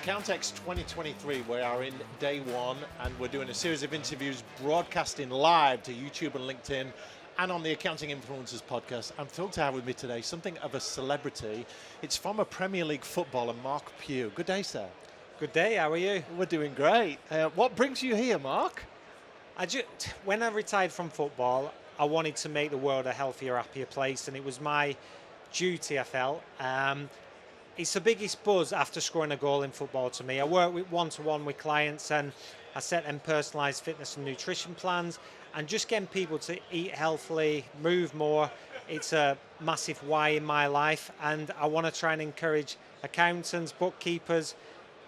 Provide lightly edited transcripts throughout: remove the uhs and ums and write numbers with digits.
Accountex 2023, we are in day one and we're doing a series of interviews broadcasting live to YouTube and LinkedIn and on the Accounting Influencers podcast. I'm thrilled to have with me today something of a celebrity. It's former Premier League footballer Marc Pugh. Good day, sir. Good day, how are you? We're doing great. What brings you here, Marc? When I retired from football, I wanted to make the world a healthier, happier place, and it was my duty, I felt. It's the biggest buzz after scoring a goal in football to me. I work with one-to-one with clients and I set them personalised fitness and nutrition plans, and just getting people to eat healthily, move more, it's a massive why in my life, and I want to try and encourage accountants, bookkeepers,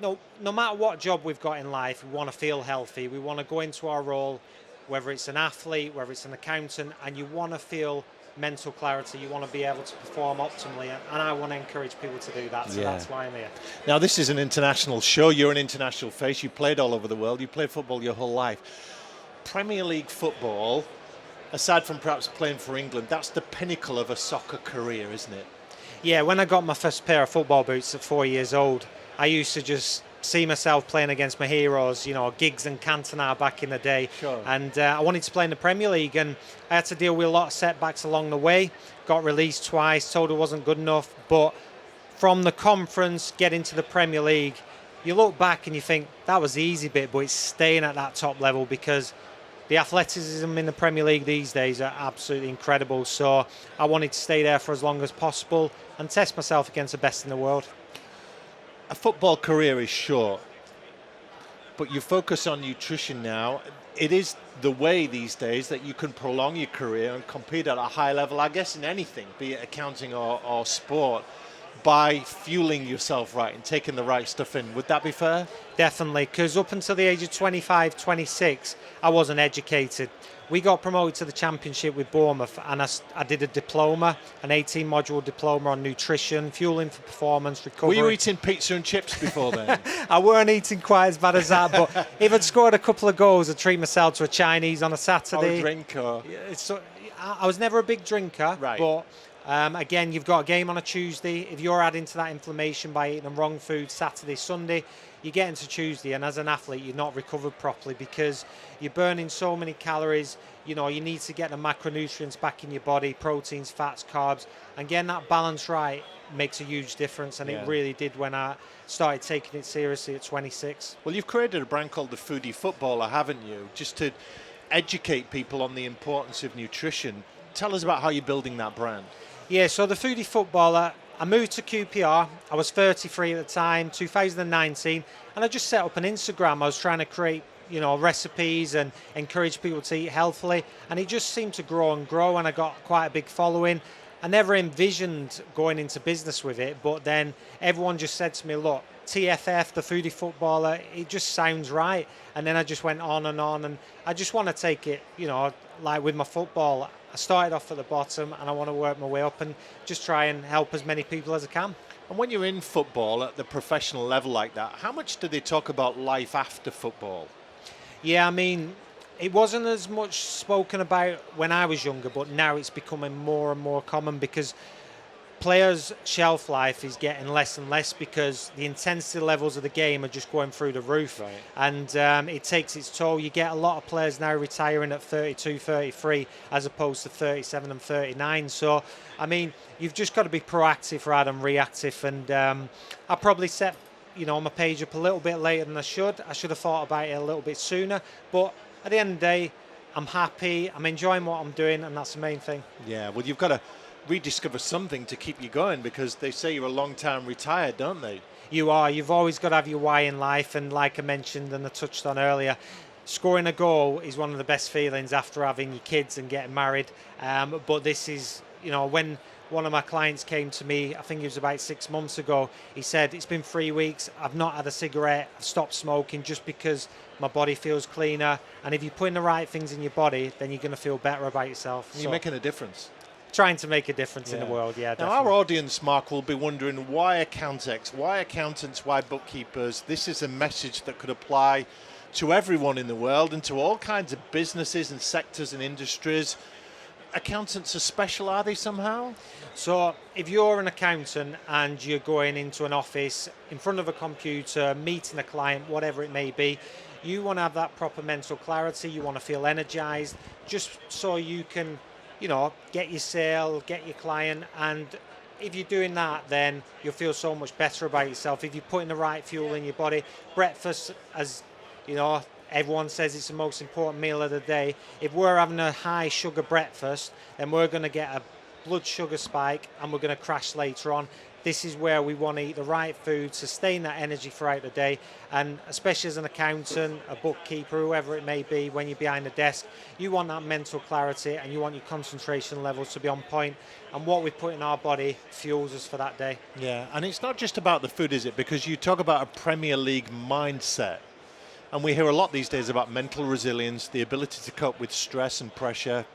no matter what job we've got in life, we want to feel healthy. We want to go into our role, whether it's an athlete, whether it's an accountant, and you want to feel mental clarity, you want to be able to perform optimally, and I want to encourage people to do that, so that's why I'm here. Now, this is an international show. You're an international face. You played all over the world. You played football your whole life. Premier League football, aside from perhaps playing for England, that's the pinnacle of a soccer career, isn't it? Yeah, when I got my first pair of football boots at 4 years old, I used to just see myself playing against my heroes, Giggs and Cantona back in the day. Sure. And I wanted to play in the Premier League, and I had to deal with a lot of setbacks along the way. Got released twice, told it wasn't good enough. But from the conference, getting to the Premier League, you look back and you think, that was the easy bit, but it's staying at that top level because the athleticism in the Premier League these days are absolutely incredible. So I wanted to stay there for as long as possible and test myself against the best in the world. A football career is short, but you focus on nutrition now. It is the way these days that you can prolong your career and compete at a high level, I guess, in anything, be it accounting or sport, by fueling yourself right and taking the right stuff in. Would that be fair? Definitely, because up until the age of 25, 26, I wasn't educated. We got promoted to the championship with Bournemouth, and I did a diploma, an 18-module diploma on nutrition, fueling for performance, recovery. Were you eating pizza and chips before then? I weren't eating quite as bad as that, but if I'd scored a couple of goals, I'd treat myself to a Chinese on a Saturday. Or a drink, or... I was never a big drinker, right. But again, you've got a game on a Tuesday. If you're adding to that inflammation by eating the wrong food Saturday, Sunday, you get into Tuesday, and as an athlete, you're not recovered properly because you're burning so many calories. You need to get the macronutrients back in your body, proteins, fats, carbs, and getting that balance right makes a huge difference, and it really did when I started taking it seriously at 26. Well, you've created a brand called the Foodie Footballer, haven't you? Just to educate people on the importance of nutrition. Tell us about how you're building that brand. Yeah, so the Foodie Footballer, I moved to QPR. I was 33 at the time, 2019, and I just set up an Instagram. I was trying to create, recipes and encourage people to eat healthily, and it just seemed to grow and grow, and I got quite a big following. I never envisioned going into business with it, but then everyone just said to me, look, TFF, the Foodie Footballer, it just sounds right. And then I just went on, and I just want to take it, like with my football. I started off at the bottom and I want to work my way up and just try and help as many people as I can. And when you're in football at the professional level like that, how much do they talk about life after football? Yeah, I mean, it wasn't as much spoken about when I was younger, but now it's becoming more and more common because players' shelf life is getting less and less because the intensity levels of the game are just going through the roof. Right. And it takes its toll. You get a lot of players now retiring at 32, 33 as opposed to 37 and 39. So, I mean, you've just got to be proactive rather than reactive. And I probably set, my page up a little bit later than I should. I should have thought about it a little bit sooner. But at the end of the day, I'm happy. I'm enjoying what I'm doing, and that's the main thing. Yeah, well, you've got to rediscover something to keep you going because they say you're a long time retired, don't they? You are. You've always got to have your why in life, and like I mentioned and I touched on earlier, scoring a goal is one of the best feelings after having your kids and getting married. But this is, when one of my clients came to me, I think it was about 6 months ago, he said, it's been 3 weeks, I've not had a cigarette, I've stopped smoking just because my body feels cleaner, and if you're putting the right things in your body, then you're going to feel better about yourself. You're making a difference. Trying to make a difference in the world, yeah. Now, our audience, Marc, will be wondering why Accountex, why accountants, why bookkeepers? This is a message that could apply to everyone in the world and to all kinds of businesses and sectors and industries. accountants are special, are they somehow? So if you're an accountant and you're going into an office in front of a computer, meeting a client, whatever it may be, you want to have that proper mental clarity. You want to feel energized, just so you can, get your sale, get your client. And if you're doing that, then you'll feel so much better about yourself. If you're putting the right fuel in your body, breakfast, as everyone says, it's the most important meal of the day. If we're having a high sugar breakfast, then we're going to get a blood sugar spike and we're going to crash later on. This is where we want to eat the right food, sustain that energy throughout the day, and especially as an accountant, a bookkeeper, whoever it may be, when you're behind the desk, you want that mental clarity and you want your concentration levels to be on point, and what we put in our body fuels us for that day. Yeah, and it's not just about the food, is it? Because you talk about a Premier League mindset, and we hear a lot these days about mental resilience, the ability to cope with stress and pressure.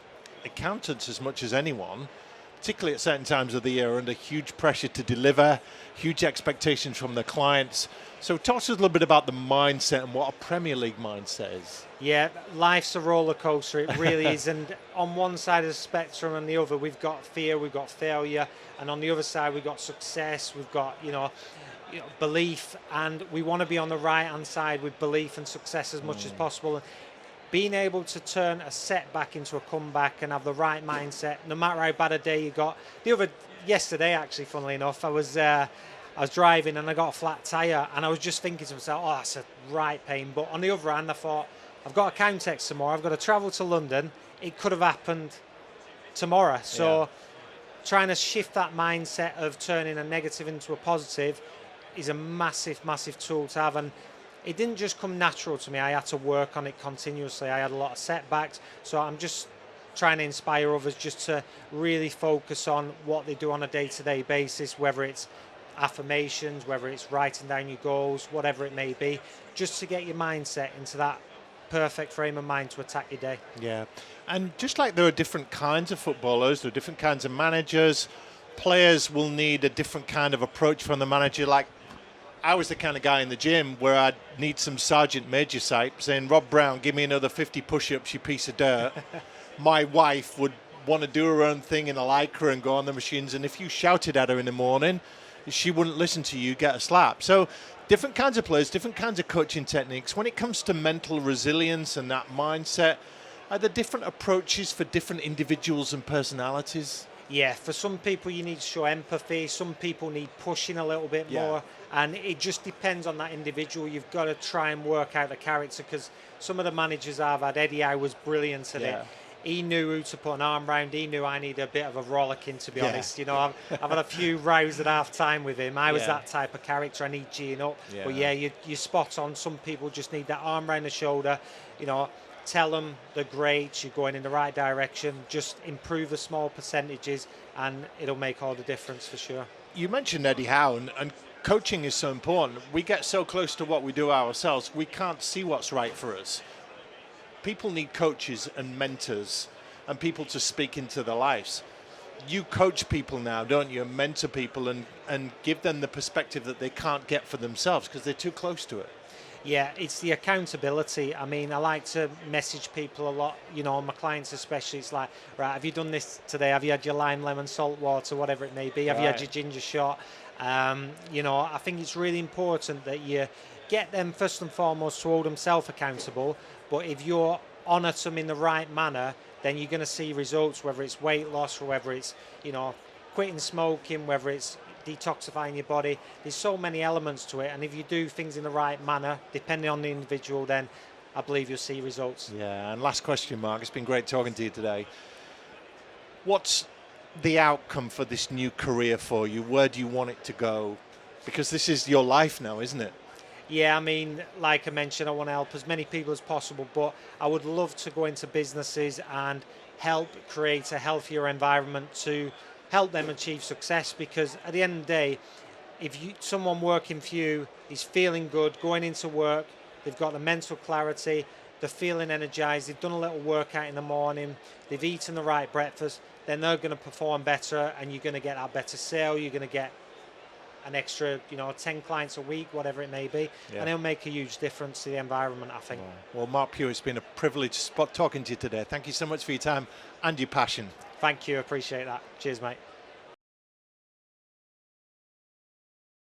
Accountants, as much as anyone, particularly at certain times of the year, are under huge pressure to deliver, huge expectations from their clients. So talk to us a little bit about the mindset and what a Premier League mindset is. Yeah, life's a roller coaster, it really is. And on one side of the spectrum and the other, we've got fear, we've got failure. And on the other side, we've got success, we've got, belief. And we want to be on the right-hand side with belief and success as much as possible. Being able to turn a setback into a comeback and have the right mindset, no matter how bad a day you got. Yesterday, actually, funnily enough, I was driving and I got a flat tyre, and I was just thinking to myself, oh, that's a right pain. But on the other hand, I thought, I've got Accountex tomorrow, I've got to travel to London, it could have happened tomorrow. So trying to shift that mindset of turning a negative into a positive is a massive, massive tool to have. And it didn't just come natural to me. I had to work on it continuously. I had a lot of setbacks. So I'm just trying to inspire others just to really focus on what they do on a day-to-day basis, whether it's affirmations, whether it's writing down your goals, whatever it may be, just to get your mindset into that perfect frame of mind to attack your day. Yeah, and just like there are different kinds of footballers, there are different kinds of managers, players will need a different kind of approach from the manager. Like, I was the kind of guy in the gym where I'd need some Sergeant Major type saying, Rob Brown, give me another 50 push-ups, you piece of dirt. My wife would want to do her own thing in a Lycra and go on the machines, and if you shouted at her in the morning, she wouldn't listen to you, get a slap. So different kinds of players, different kinds of coaching techniques. When it comes to mental resilience and that mindset, are there different approaches for different individuals and personalities? Yeah, for some people you need to show empathy, some people need pushing a little bit more, and it just depends on that individual. You've got to try and work out the character, because some of the managers I've had, Eddie Howe was brilliant at it. He knew who to put an arm round. He knew I needed a bit of a rollicking, to be honest. I've had a few rows at half time with him. I was that type of character. I need G'ing up. But you're spot on. Some people just need that arm round the shoulder. Tell them they're great, you're going in the right direction. Just improve the small percentages and it'll make all the difference for sure. You mentioned Eddie Howe, and coaching is so important. We get so close to what we do ourselves, we can't see what's right for us. People need coaches and mentors and people to speak into their lives. You coach people now, don't you, and mentor people and give them the perspective that they can't get for themselves because they're too close to it. Yeah, it's the accountability. I mean, I like to message people a lot, my clients especially. It's like, right, have you done this today? Have you had your lime, lemon, salt water, whatever it may be? Have you had your ginger shot? I think it's really important that you get them first and foremost to hold themselves accountable. But if you're honour them in the right manner, then you're going to see results, whether it's weight loss or whether it's, quitting smoking, whether it's detoxifying your body. There's so many elements to it, and if you do things in the right manner, depending on the individual, then I believe you'll see results. Yeah, and last question, Mark. It's been great talking to you today. What's the outcome for this new career for you? Where do you want it to go? Because this is your life now, isn't it? Yeah, I mean, like I mentioned, I want to help as many people as possible, but I would love to go into businesses and help create a healthier environment to help them achieve success, because at the end of the day, if someone working for you is feeling good, going into work, they've got the mental clarity, they're feeling energized, they've done a little workout in the morning, they've eaten the right breakfast, then they're going to perform better and you're going to get that better sale, you're going to get an extra, 10 clients a week, whatever it may be, and it'll make a huge difference to the environment, I think. Well, Marc Pugh, it's been a privilege talking to you today. Thank you so much for your time and your passion. Thank you, appreciate that. Cheers, mate.